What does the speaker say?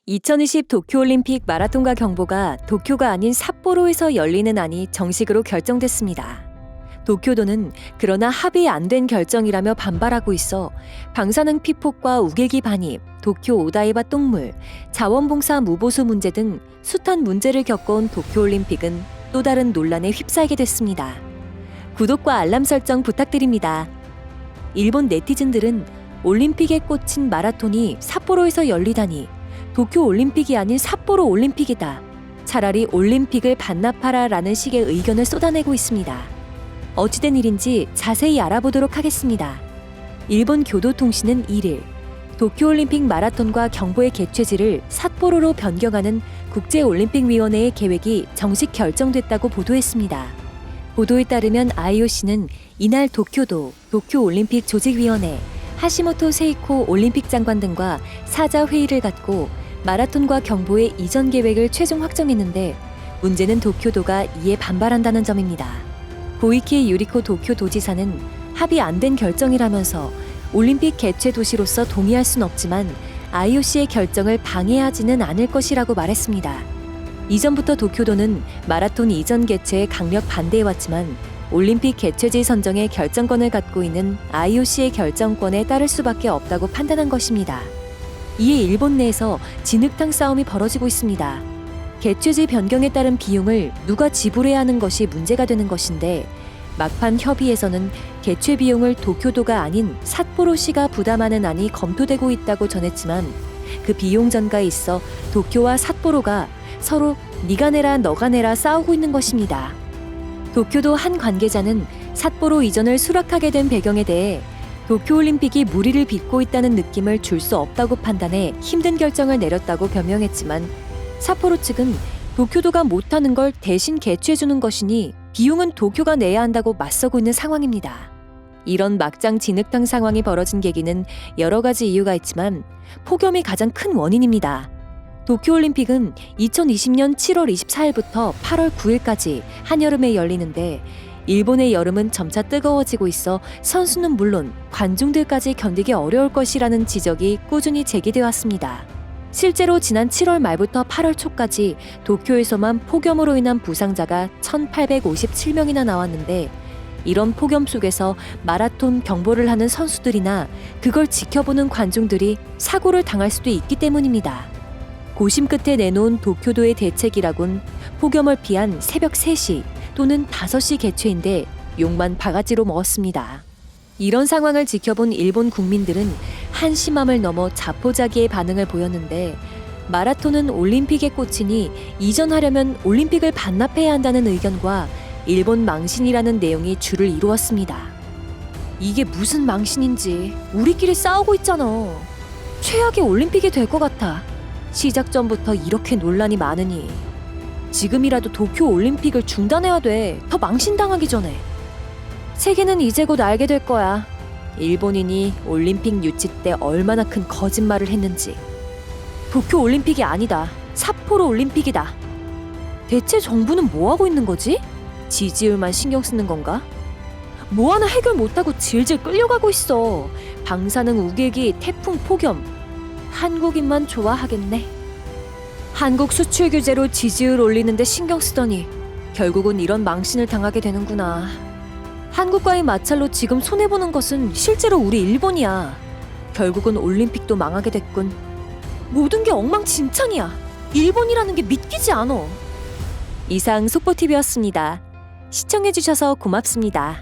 2020 도쿄올림픽 마라톤과 경보가 도쿄가 아닌 삿포로에서 열리는 안이 정식으로 결정됐습니다. 도쿄도는 그러나 합의 안 된 결정이라며 반발하고 있어 방사능 피폭과 우길기 반입, 도쿄 오다이바 똥물, 자원봉사 무보수 문제 등 숱한 문제를 겪어온 도쿄올림픽은 또 다른 논란에 휩싸이게 됐습니다. 구독과 알람 설정 부탁드립니다. 일본 네티즌들은 올림픽에 꽂힌 마라톤이 삿포로에서 열리다니 도쿄올림픽이 아닌 삿포로 올림픽이다. 차라리 올림픽을 반납하라 라는 식의 의견을 쏟아내고 있습니다. 어찌된 일인지 자세히 알아보도록 하겠습니다. 일본 교도통신은 1일 도쿄올림픽 마라톤과 경보의 개최지를 삿포로로 변경하는 국제올림픽위원회의 계획이 정식 결정됐다고 보도했습니다. 보도에 따르면 IOC는 이날 도쿄도, 도쿄올림픽 조직위원회, 하시모토 세이코 올림픽 장관 등과 사자 회의를 갖고 마라톤과 경보의 이전 계획을 최종 확정했는데 문제는 도쿄도가 이에 반발한다는 점입니다. 고이키 유리코 도쿄도지사는 합의 안 된 결정이라면서 올림픽 개최 도시로서 동의할 순 없지만 IOC의 결정을 방해하지는 않을 것이라고 말했습니다. 이전부터 도쿄도는 마라톤 이전 개최에 강력 반대해왔지만 올림픽 개최지 선정의 결정권을 갖고 있는 IOC의 결정권에 따를 수밖에 없다고 판단한 것입니다. 이에 일본 내에서 진흙탕 싸움이 벌어지고 있습니다. 개최지 변경에 따른 비용을 누가 지불해야 하는 것이 문제가 되는 것인데 막판 협의에서는 개최 비용을 도쿄도가 아닌 삿포로시가 부담하는 안이 검토되고 있다고 전했지만 그 비용 전가에 있어 도쿄와 삿포로가 서로 네가 내라 너가 내라 싸우고 있는 것입니다. 도쿄도 한 관계자는 삿포로 이전을 수락하게 된 배경에 대해 도쿄올림픽이 무리를 빚고 있다는 느낌을 줄 수 없다고 판단해 힘든 결정을 내렸다고 변명했지만 삿포로 측은 도쿄도가 못하는 걸 대신 개최해주는 것이니 비용은 도쿄가 내야 한다고 맞서고 있는 상황입니다. 이런 막장 진흙탕 상황이 벌어진 계기는 여러 가지 이유가 있지만 폭염이 가장 큰 원인입니다. 도쿄올림픽은 2020년 7월 24일부터 8월 9일까지 한여름에 열리는데 일본의 여름은 점차 뜨거워지고 있어 선수는 물론 관중들까지 견디기 어려울 것이라는 지적이 꾸준히 제기돼 왔습니다. 실제로 지난 7월 말부터 8월 초까지 도쿄에서만 폭염으로 인한 부상자가 1,857명이나 나왔는데 이런 폭염 속에서 마라톤 경보를 하는 선수들이나 그걸 지켜보는 관중들이 사고를 당할 수도 있기 때문입니다. 고심 끝에 내놓은 도쿄도의 대책이라곤 폭염을 피한 새벽 3시 또는 5시 개최인데 욕만 바가지로 먹었습니다. 이런 상황을 지켜본 일본 국민들은 한심함을 넘어 자포자기의 반응을 보였는데 마라톤은 올림픽에 꽂히니 이전하려면 올림픽을 반납해야 한다는 의견과 일본 망신이라는 내용이 줄을 이루었습니다. 이게 무슨 망신인지 우리끼리 싸우고 있잖아. 최악의 올림픽이 될 것 같아. 시작 전부터 이렇게 논란이 많으니 지금이라도 도쿄올림픽을 중단해야 돼. 더 망신당하기 전에. 세계는 이제 곧 알게 될 거야. 일본인이 올림픽 유치 때 얼마나 큰 거짓말을 했는지. 도쿄올림픽이 아니다. 삿포로 올림픽이다. 대체 정부는 뭐 하고 있는 거지? 지지율만 신경 쓰는 건가? 뭐 하나 해결 못하고 질질 끌려가고 있어. 방사능 우길기, 태풍, 폭염. 한국인만 좋아하겠네. 한국 수출 규제로 지지율 올리는데 신경 쓰더니 결국은 이런 망신을 당하게 되는구나. 한국과의 마찰로 지금 손해보는 것은 실제로 우리 일본이야. 결국은 올림픽도 망하게 됐군. 모든 게 엉망진창이야. 일본이라는 게 믿기지 않아. 이상 속보TV였습니다. 시청해주셔서 고맙습니다.